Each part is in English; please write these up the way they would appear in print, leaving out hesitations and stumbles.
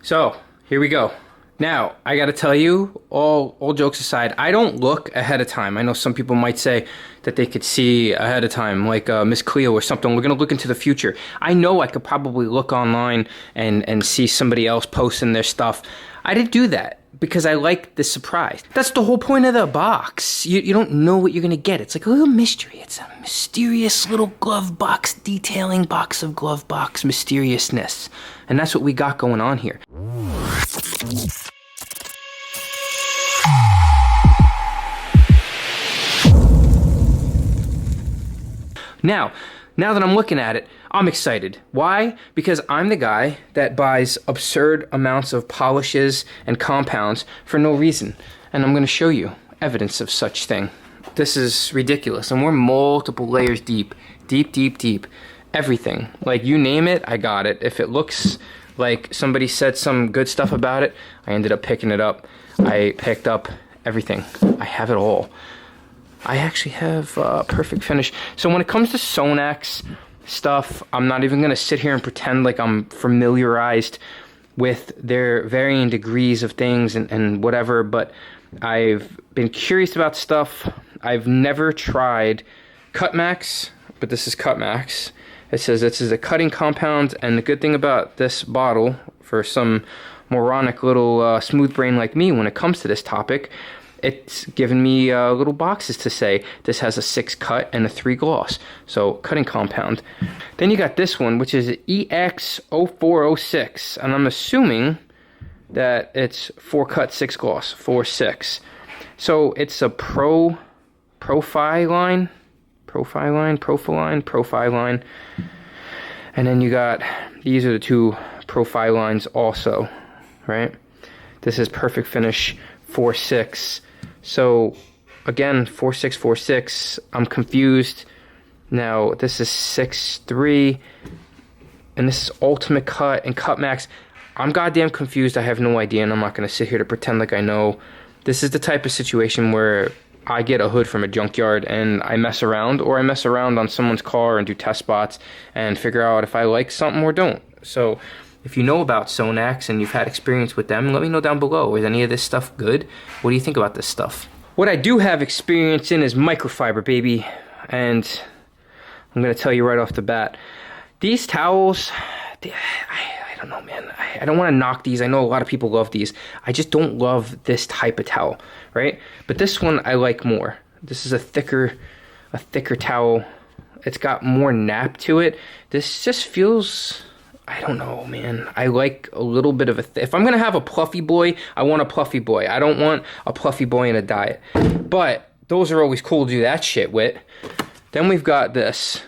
So here we go. Now, I gotta tell you, all jokes aside, I don't look ahead of time. I know some people might say that they could see ahead of time, like Miss Cleo or something. We're gonna look into the future. I know I could probably look online and see somebody else posting their stuff. I didn't do that because I like the surprise. That's the whole point of the box. You don't know what you're gonna get. It's like a little mystery. It's a mysterious little glove box, detailing box of glove box mysteriousness. And that's what we got going on here. Now that I'm looking at it, I'm excited. Why? Because I'm the guy that buys absurd amounts of polishes and compounds for no reason. And I'm gonna show you evidence of such thing. This is ridiculous, and we're multiple layers deep. Deep. Everything. Like, you name it, I got it. If it looks like somebody said some good stuff about it, I ended up picking it up. I picked up everything. I have it all. I actually have perfect finish. So when it comes to Sonax stuff, I'm not even going to sit here and pretend like I'm familiarized with their varying degrees of things and whatever, but I've been curious about stuff. I've never tried Cutmax, but this is Cutmax. It says this is a cutting compound, and the good thing about this bottle, for some moronic little smooth brain like me when it comes to this topic, it's given me little boxes to say this has a 6 cut and a 3 gloss. So cutting compound. Then you got this one, which is EX0406, and I'm assuming that it's 4 cut 6 gloss, 4-6. So it's a profile line, and then you got, these are the 2 profile lines also, right? This is perfect finish 4-6. So again, 4-6. I'm confused. Now this is 6-3, and this is Ultimate Cut and Cut Max. I'm goddamn confused. I have no idea, and I'm not gonna sit here to pretend like I know. This is the type of situation where I get a hood from a junkyard and I mess around, or I mess around on someone's car and do test spots and figure out if I like something or don't. So if you know about Sonax and you've had experience with them, let me know down below. Is any of this stuff good? What do you think about this stuff? What I do have experience in is microfiber, baby. And I'm going to tell you right off the bat. These towels, I don't know, man. I don't want to knock these. I know a lot of people love these. I just don't love this type of towel, right? But this one I like more. This is a thicker towel. It's got more nap to it. This just feels, I don't know, man. I like a little bit of if I'm gonna have a pluffy boy, I want a pluffy boy. I don't want a pluffy boy in a diet. But those are always cool to do that shit with. Then we've got this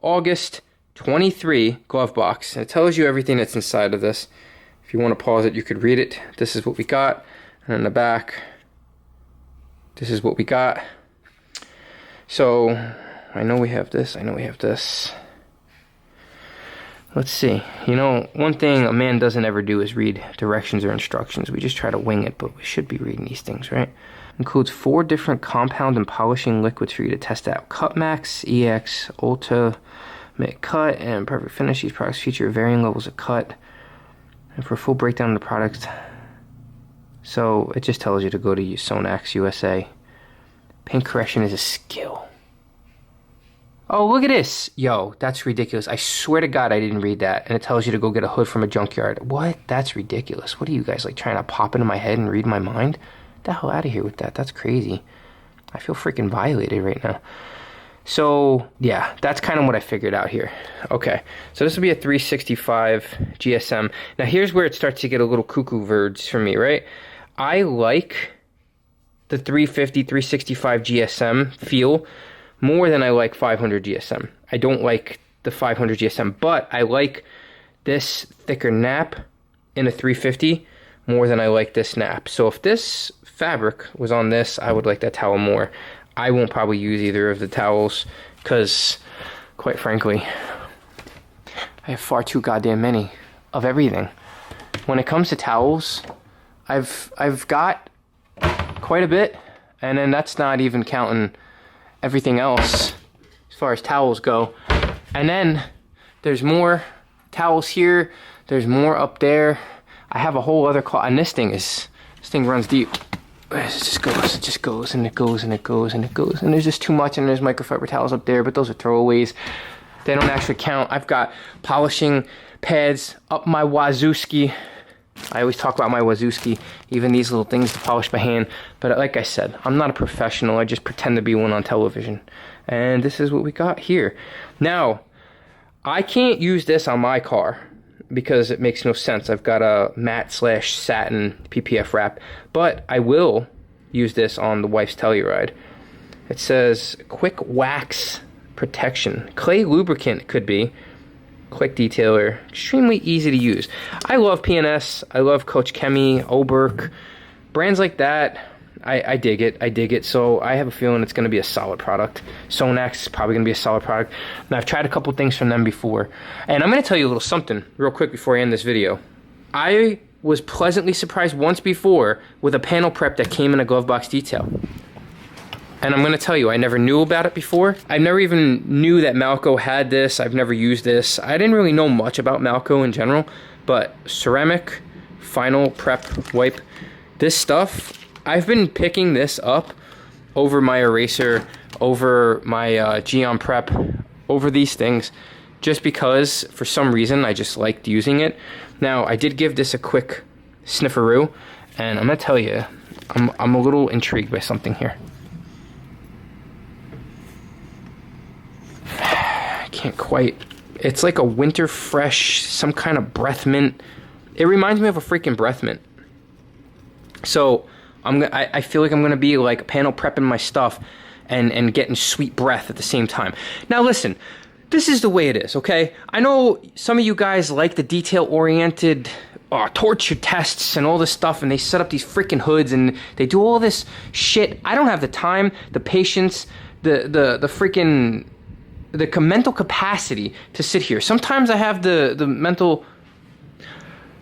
August 23 glove box. And it tells you everything that's inside of this. If you want to pause it, you could read it. This is what we got. And in the back, this is what we got. So I know we have this. Let's see. You know, one thing a man doesn't ever do is read directions or instructions. We just try to wing it, but we should be reading these things, right? Includes 4 different compound and polishing liquids for you to test out. Cutmax, EX, Ultimate Cut, and Perfect Finish. These products feature varying levels of cut. And for a full breakdown of the product, so it just tells you to go to Sonax USA. Paint correction is a skill. Oh, look at this. Yo, that's ridiculous. I swear to God I didn't read that. And it tells you to go get a hood from a junkyard. What? That's ridiculous. What are you guys, like, trying to pop into my head and read my mind? Get the hell out of here with that. That's crazy. I feel freaking violated right now. So, yeah, that's kind of what I figured out here. Okay, so this will be a 365 GSM. Now, here's where it starts to get a little cuckoo birds for me, right? I like the 350, 365 GSM feel more than I like 500 GSM. I don't like the 500 GSM, but I like this thicker nap in a 350 more than I like this nap. So if this fabric was on this, I would like that towel more. I won't probably use either of the towels because, quite frankly, I have far too goddamn many of everything. When it comes to towels, I've got quite a bit, and then that's not even counting everything else as far as towels go. And then there's more towels here, there's more up there. I have a whole other cloth, and this thing runs deep. It just goes, and it goes, and it goes, and it goes. And there's just too much, and there's microfiber towels up there, but those are throwaways. They don't actually count. I've got polishing pads up my Wazooski. I always talk about my Wazooski, even these little things to polish by hand. But like I said, I'm not a professional. I just pretend to be one on television. And this is what we got here. Now, I can't use this on my car because it makes no sense. I've got a matte/satin PPF wrap, but I will use this on the wife's Telluride. It says quick wax protection. Clay lubricant could be. Quick detailer. Extremely easy to use. I love PNS. I love Coach Chemi, Oberk. Brands like that. I dig it. I dig it. So I have a feeling it's going to be a solid product. Sonax is probably going to be a solid product. Now, I've tried a couple things from them before. And I'm going to tell you a little something real quick before I end this video. I was pleasantly surprised once before with a panel prep that came in a Glovebox detail. And I'm going to tell you, I never knew about it before. I never even knew that Malco had this. I've never used this. I didn't really know much about Malco in general. But ceramic final prep wipe, this stuff, I've been picking this up over my eraser, over my Geon prep, over these things, just because for some reason I just liked using it. Now, I did give this a quick snifferoo, and I'm going to tell you, I'm a little intrigued by something here. I can't quite. It's like a winter fresh, some kind of breath mint. It reminds me of a freaking breath mint. So I feel like I'm gonna be like panel prepping my stuff and getting sweet breath at the same time. Now listen, this is the way it is, okay? I know some of you guys like the detail-oriented torture tests and all this stuff, and they set up these freaking hoods and they do all this shit. I don't have the time, the patience, the freaking mental capacity to sit here. Sometimes I have the mental.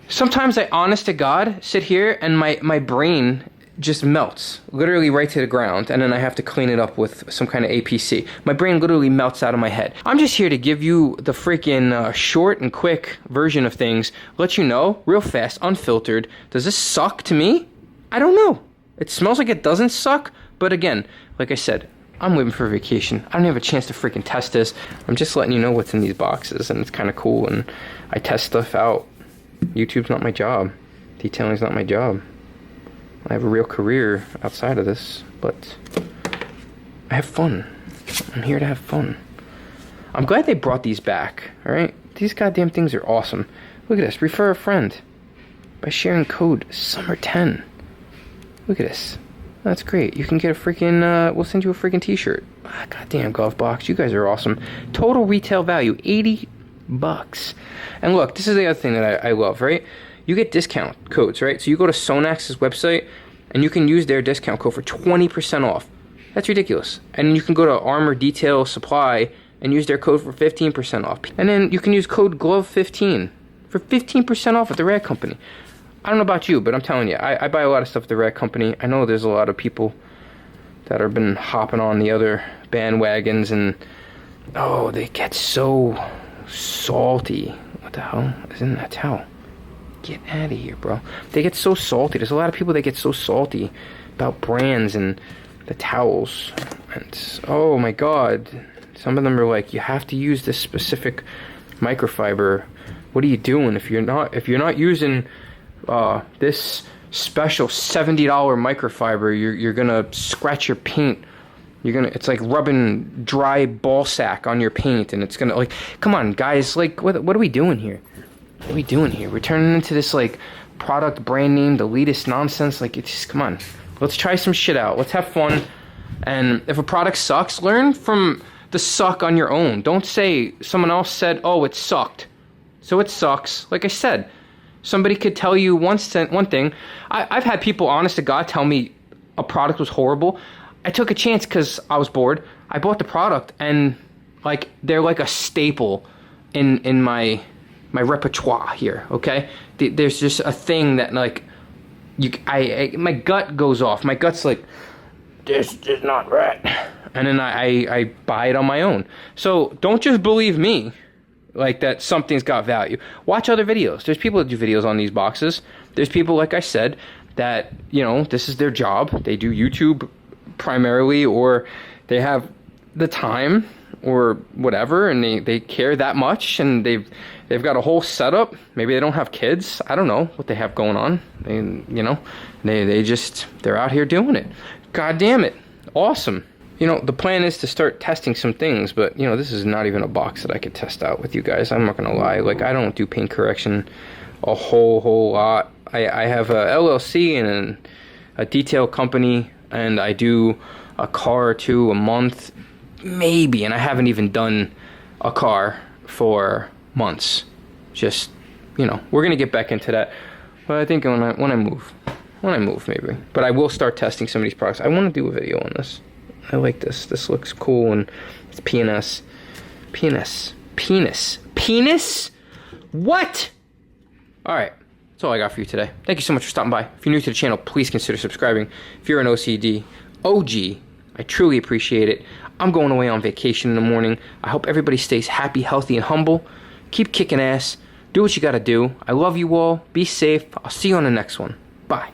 Sometimes I, honest to God, sit here and my brain just melts, literally right to the ground, and then I have to clean it up with some kind of APC. My brain literally melts out of my head. I'm just here to give you the freaking short and quick version of things, let you know, real fast, unfiltered. Does this suck to me? I don't know. It smells like it doesn't suck, but again, like I said, I'm leaving for vacation. I don't have a chance to freaking test this. I'm just letting you know what's in these boxes, and it's kind of cool, and I test stuff out. YouTube's not my job. Detailing's not my job. I have a real career outside of this, but I have fun. I'm here to have fun. I'm glad they brought these back, alright? These goddamn things are awesome. Look at this. Refer a friend by sharing code SUMMER10. Look at this. That's great. You can get a freaking, we'll send you a freaking t-shirt. Goddamn, Glovebox. You guys are awesome. Total retail value, $80. And look, this is the other thing that I love, right? You get discount codes, right? So you go to Sonax's website, and you can use their discount code for 20% off. That's ridiculous. And you can go to Armor Detail Supply and use their code for 15% off. And then you can use code GLOVE15 for 15% off at the Rad Company. I don't know about you, but I'm telling you, I buy a lot of stuff at the Rad Company. I know there's a lot of people that have been hopping on the other bandwagons, and oh, they get so salty. What the hell is in that towel? Get out of here, bro. They get so salty. There's a lot of people that get so salty about brands and the towels. And oh my god. Some of them are like, you have to use this specific microfiber. What are you doing if you're not using this special $70 microfiber? You're gonna scratch your paint. It's like rubbing dry ball sack on your paint, and it's gonna, like, come on guys, like what are we doing here? What are we doing here? We're turning into this like product brand name, the elitist nonsense. Like, it's just, come on, let's try some shit out. Let's have fun. And if a product sucks, learn from the suck on your own. Don't say someone else said, oh, it sucked, so it sucks. Like I said, somebody could tell you one thing. I've had people, honest to God, tell me a product was horrible. I took a chance because I was bored. I bought the product, and like they're like a staple in my repertoire here, okay? There's just a thing that, like, my gut goes off. My gut's like, this is not right. And then I buy it on my own. So don't just believe me. like that something's got value. Watch other videos. There's people that do videos on these boxes. There's people, like I said, that, you know, this is their job. They do YouTube primarily, or they have the time or whatever, and they care that much, and they've got a whole setup. Maybe they don't have kids. I don't know what they have going on. They're out here doing it. God damn it. Awesome. You know, the plan is to start testing some things, but, you know, this is not even a box that I could test out with you guys. I'm not going to lie. Like, I don't do paint correction a whole lot. I have a LLC and a detail company, and I do a car or two a month, maybe, and I haven't even done a car for months. Just, you know, we're going to get back into that, but I think when I move, maybe. But I will start testing some of these products. I want to do a video on this. I like this. This looks cool, and it's PNS. Penis? What? All right. That's all I got for you today. Thank you so much for stopping by. If you're new to the channel, please consider subscribing. If you're an OCD OG, I truly appreciate it. I'm going away on vacation in the morning. I hope everybody stays happy, healthy, and humble. Keep kicking ass. Do what you got to do. I love you all. Be safe. I'll see you on the next one. Bye.